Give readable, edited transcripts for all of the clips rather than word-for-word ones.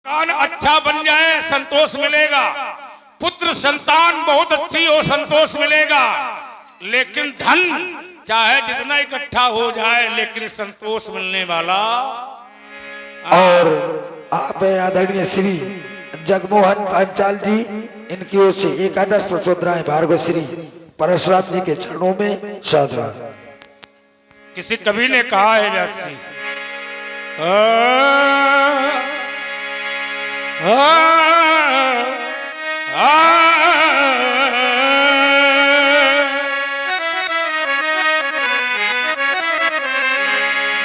कान अच्छा बन जाए संतोष मिलेगा, पुत्र संतान बहुत अच्छी हो संतोष मिलेगा, लेकिन धन चाहे जितना इकट्ठा हो जाए लेकिन संतोष मिलने वाला। और आप आदरणीय श्री जगमोहन पांचाल जी, इनकी ओर से एकादश पुत्रोद्राय भार्गव श्री परशुराम जी के चरणों में साधुवाद। किसी कवि ने कहा है जैसी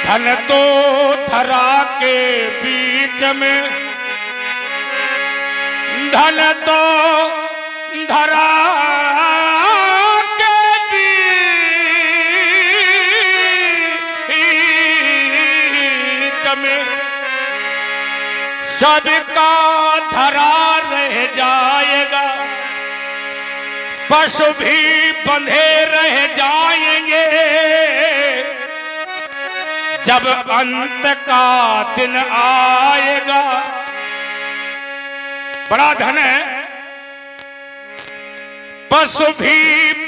धन तो धरा के बीच में, धन तो धरा के बीच में, सबका धरा रह जाएगा, पशु भी बंधे रह जाएंगे, जब अंत का दिन आएगा। बड़ा धन है, पशु भी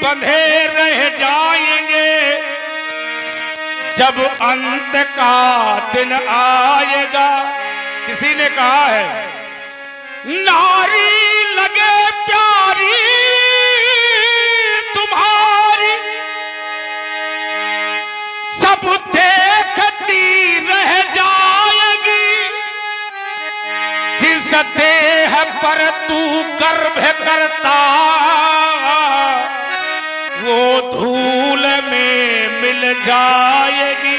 बंधे रह जाएंगे, जब अंत का दिन आएगा। किसी ने कहा है नारी लगे प्यारी तुम्हारी, सब देखती रह जाएगी, जिस देह पर तू गर्भ करता वो धूल में मिल जाएगी।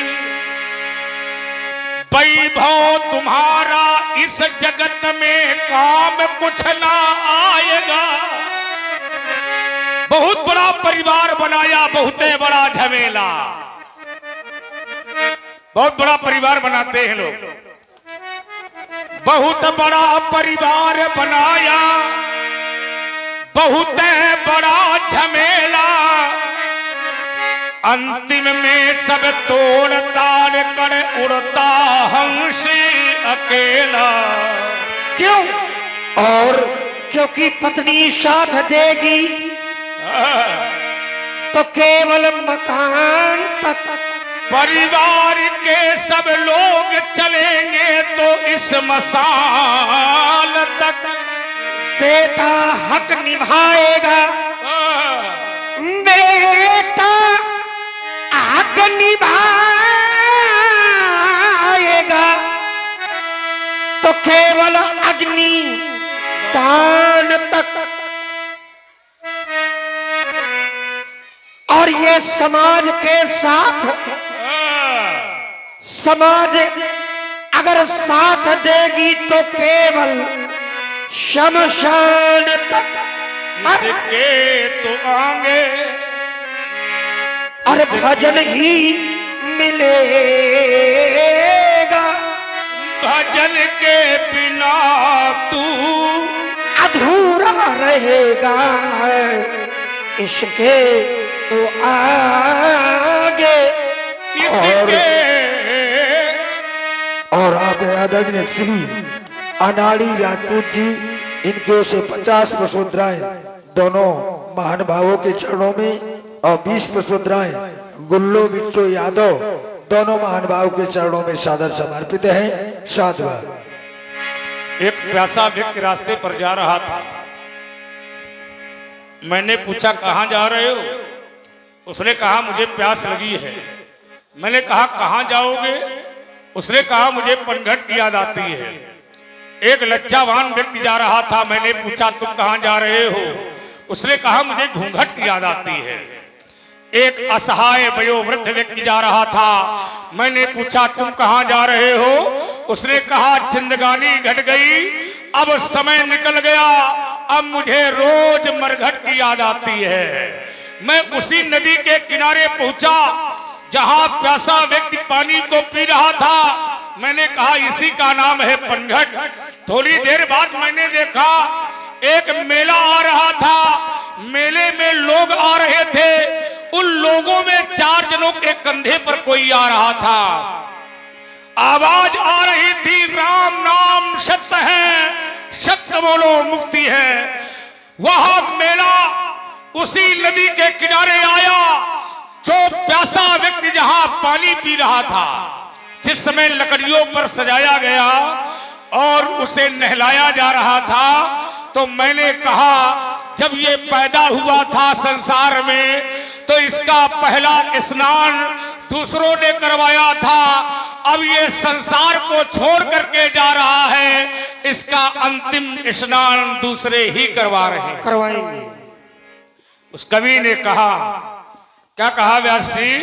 वैभव तुम्हारा इस जगत में काम कुछ ना आएगा। बहुत बड़ा परिवार बनाया, बहुत बड़ा झमेला, बहुत बड़ा परिवार बनाते हैं लोग, बहुत बड़ा परिवार बनाया, बहुत बड़ा झमेला, अंतिम में सब तोड़ ताड़ कर उड़ता हंसी अकेला। क्यों? और क्योंकि पत्नी साथ देगी तो केवल मकान तक, परिवार के सब लोग चलेंगे तो इस मसाल तक, बेटा हक निभाएगा, बेटा हक निभाएगा तो केवल अग्नि दान तक। और ये समाज के साथ, समाज अगर साथ देगी तो केवल शमशान तक। इसके तो आगे और भजन ही मिलेगा, भजन के बिना तू अधूरा रहेगा, इसके तो आगे। और आप आदरणीय श्री अनाड़ी राजपूत जी, इनकी ओर से 50 पुष्पोद्राय दोनों महान भावों के चरणों में और 20 पुष्पोद्राय गुल्लू बिट्टू यादव दोनों महान भावों के चरणों में सादर समर्पित है। साधुवाद। एक प्यासा व्यक्ति रास्ते पर जा रहा था, मैंने पूछा कहाँ जा रहे हो? उसने कहा मुझे प्यास लगी है। मैंने कहा कहाँ जाओगे? उसने कहा मुझे पनघट की याद आती है। एक लज्जावान व्यक्ति जा रहा था, मैंने पूछा तुम कहाँ जा रहे हो? उसने कहा मुझे घूंघट की याद आती है। एक असहाय वयोवृद्ध व्यक्ति जा रहा था, मैंने पूछा तुम कहाँ जा रहे हो? उसने कहा जिंदगानी घट गई, अब समय निकल गया, अब मुझे रोज मरघट की याद आती है। मैं उसी नदी के किनारे पहुंचा जहां प्यासा व्यक्ति पानी को पी रहा था। मैंने कहा इसी का नाम है पनघट। थोड़ी देर बाद मैंने देखा एक मेला आ रहा था, मेले में लोग आ रहे थे, उन लोगों में 4 जनों के कंधे पर कोई आ रहा था। आवाज आ रही थी राम नाम सत्य है, बोलो मुक्ति है। वहां मेला उसी नदी के किनारे आया जो प्यासा व्यक्ति जहां पानी पी रहा था, जिस समय लकड़ियों पर सजाया गया और उसे नहलाया जा रहा था, तो मैंने कहा जब ये पैदा हुआ था संसार में तो इसका पहला स्नान दूसरों ने करवाया था, अब ये संसार को छोड़ करके जा रहा है, इसका अंतिम स्नान दूसरे ही करवा रहे हैं, करवाएंगे। उस कवि ने कहा, क्या कहा व्यास जी?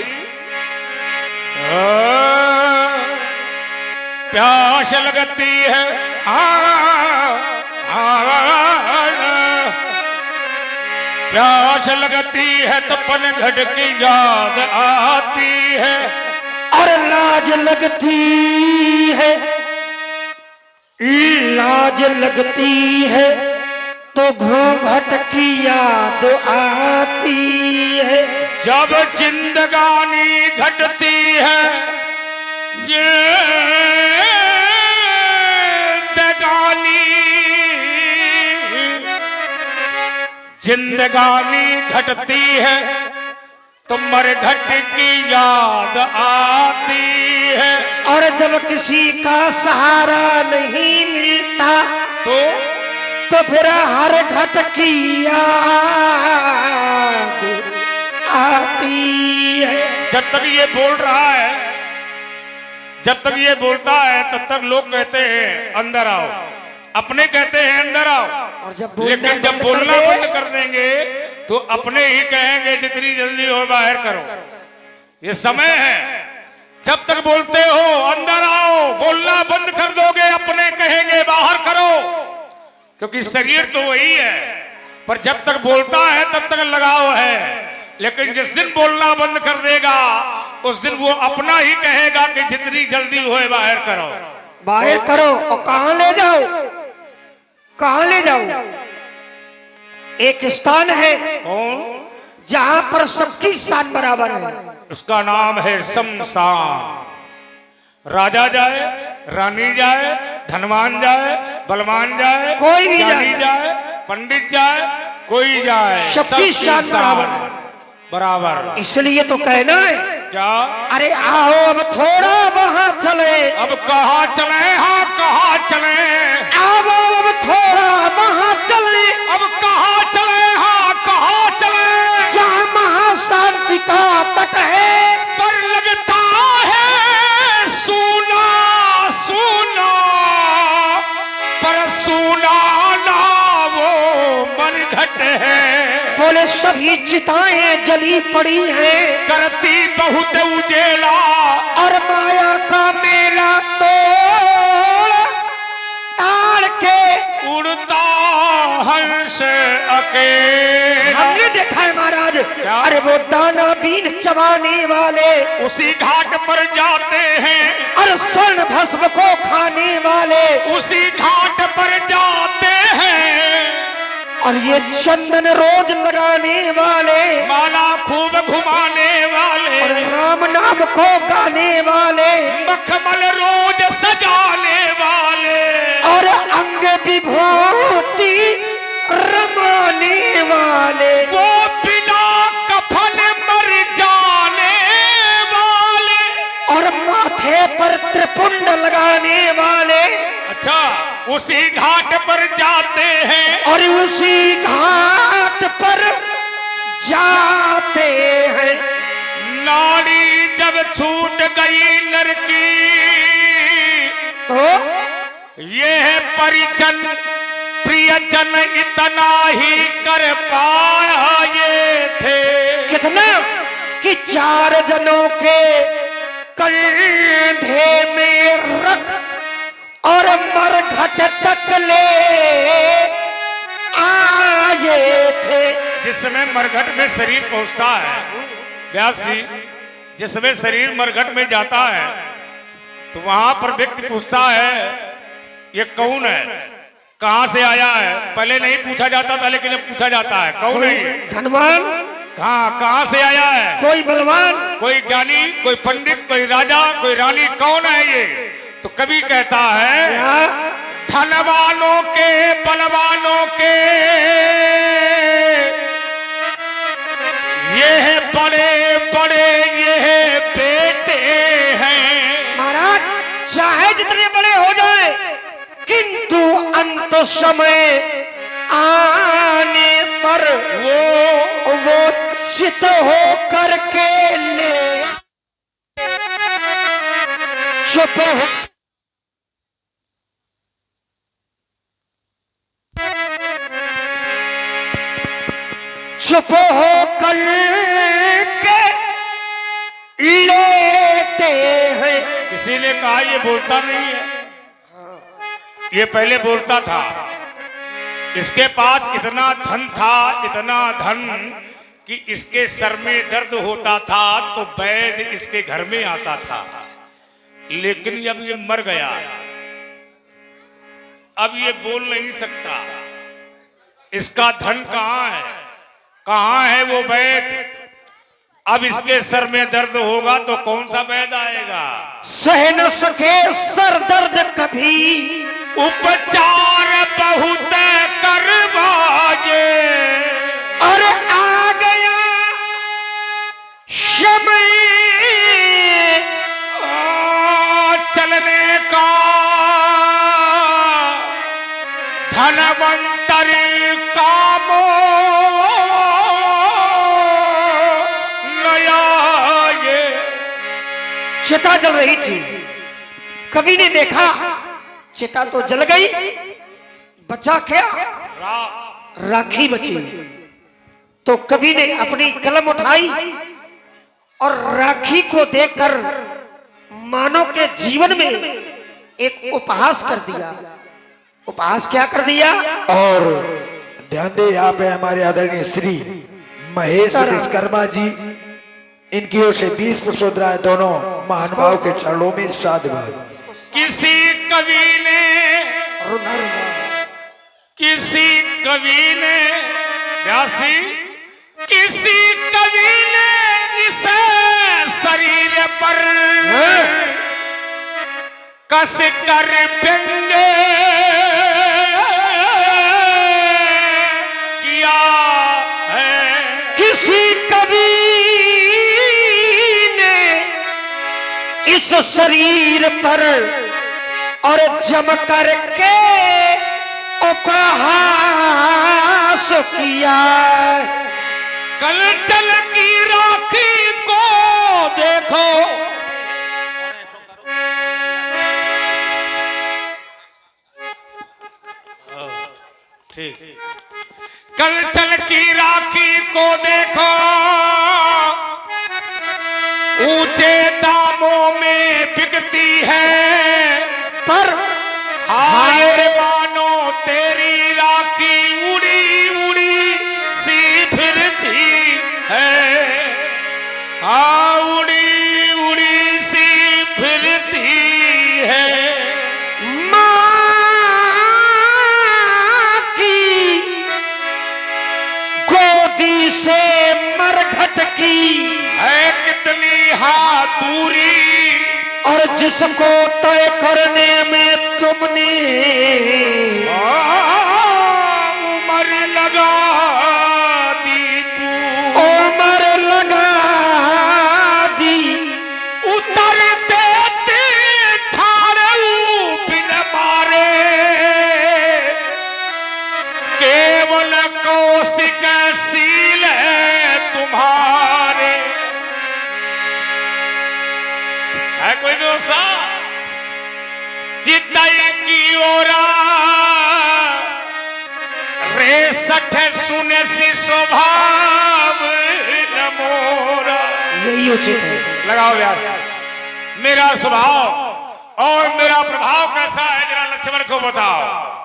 प्यास लगती है प्यास लगती है तो पनघट की याद आती है, और लाज लगती है, लाज लगती है तो घूंघट की याद आती है। जब जिंदगानी घटती है जिंदगानी घटती है तो मरघट की याद आती है। और जब किसी का सहारा नहीं मिलता तो फिर हर घट की याद आती है। जब तक ये बोल रहा है, जब तक ये बोलता है तब तक लोग कहते हैं अंदर आओ, अपने कहते हैं अंदर आओ, और लेकिन जब बोलना बंद कर देंगे तो अपने ही कहेंगे जितनी जल्दी हो बाहर करो। ये समय है, जब तक बोलते हो अंदर आओ, बोलना बंद कर दोगे अपने कहेंगे बाहर करो, क्योंकि शरीर तो वही है, पर जब तक बोलता है तब तक लगाव है, लेकिन जिस दिन बोलना बंद कर देगा उस दिन वो अपना ही कहेगा कि जितनी जल्दी हो बाहर करो, बाहर करो। और कहां ले जाओ, कहां ले जाओ? एक स्थान है जहां पर सबकी शान बराबर है, उसका नाम है शमशान। राजा जाए, रानी जाए, धनवान जाए, बलवान जाए, कोई भी ज्ञानी जाए, पंडित जाए, कोई जाए, सबकी शान बराबर है, बराबर। इसलिए तो कहना है क्या? अरे आओ अब थोड़ा वहां चले। अब कहाँ चले? हाँ कहाँ चले? आओ अब थोड़ा वहां चले। अब कहाँ चले? हाँ कहाँ चले? जहाँ महाशांति का तट है, पर लगता है सूना सूना, पर सूना ना वो मरघट है। बोले सभी चिताएं जली पड़ी हैं, करती बहुत उजेला, और माया का मेला तोड़ ताड़ के उड़ता हंस अकेला। हमने देखा है महाराज, अरे वो दाना बीन चबाने वाले उसी घाट पर जाते हैं, और स्वर्ण भस्म को खाने वाले उसी घाट पर जाते हैं, और ये चंदन रोज लगाने वाले, माला खूब घुमाने वाले, और राम नाम को गाने वाले, मखमल रोज सजाने वाले, और अंग विभूति रमाने वाले, वो बिना कफन मर जाने वाले, और माथे पर त्रिपुंड लगाने वाले। अच्छा, उसी घाट पर जाते हैं, और उसी घाट पर जाते हैं। नाड़ी जब छूट गई नर की, तो ये है परिजन प्रियजन इतना ही कर पाए थे। कितना कि 4 जनों के कंधे में रख और मरघट तक ले आए थे। जिस समय मरघट में शरीर पहुंचता है व्यास जी, जिस समय शरीर मरघट में जाता है तो वहां पर व्यक्ति पूछता है ये कौन है, कहां से आया है। पहले नहीं पूछा जाता था लेकिन अब पूछा जाता है कौन है ये, धनवान, हाँ कहां से आया है, कोई बलवान, कोई ज्ञानी, कोई पंडित, कोई राजा, कोई रानी, कौन है ये। तो कवि कहता है धनवानों के बलवानों के ये है बड़े बड़े ये बेटे हैं। महाराज चाहे जितने बड़े हो जाए, किंतु अंत समय आने पर वो चित हो करके ले चुप हो चुप हो कर के लेते हैं। किसी ने कहा ये बोलता नहीं है, ये पहले बोलता था। इसके पास इतना धन था, इतना धन कि इसके सर में दर्द होता था तो वैद्य इसके घर में आता था। लेकिन अब ये मर गया, अब ये बोल नहीं सकता। इसका धन कहाँ है, कहाँ है वो वैद्य? अब इसके सर में दर्द होगा तो कौन सा वैद्य आएगा? सह न सके सर दर्द कभी, उपचार बहुत करवाए। अरे आ गया समय चलने का, धनवंतर कामो नया। ये चिता जल रही थी, कवि ने देखा चिता तो जल गई, बचा क्या? राखी बची। तो कवि ने अपनी कलम उठाई और राखी को देखकर मानव के जीवन में एक उपहास कर दिया। उपहास क्या कर दिया? और ध्यान दे, यहाँ पे हमारे आदरणीय श्री महेश विश्वकर्मा जी, इनकी ओर से 20 पुष्पोद्राएं दोनों महानुभाव के चरणों में साधुवाद। किसी कवि ने, किसी कवि ने, व्यासी, किसी कवि ने इस शरीर पर कस कर पिंडे किया है। किसी कवि ने इस शरीर पर और जम करके उपहास किया। कल चल की राखी को देखो, ठीक, कल चल की राखी को देखो, ऊंचे दामों में बिकती है। पर हाय रे मानो तेरी राखी उड़ी उड़ी सी फिरती है। हाँ, उड़ी उड़ी सी फिरती है। माँ की गोदी से मरघट की है कितनी हाँ दूरी, और जिसको तय करने में तुमने उम्र लगा दी तू, उम्र लगा दी। उतर देते छाड़ू बिन मारे, केवल कौशिक सील है तुम्हारे। है कोई दोसा जितई की ओरा रे सठ सुने सी स्वभाव न मोरा। यही उचित है। लगाओ व्यास, मेरा स्वभाव और मेरा प्रभाव कैसा है जरा लक्ष्मण को बताओ।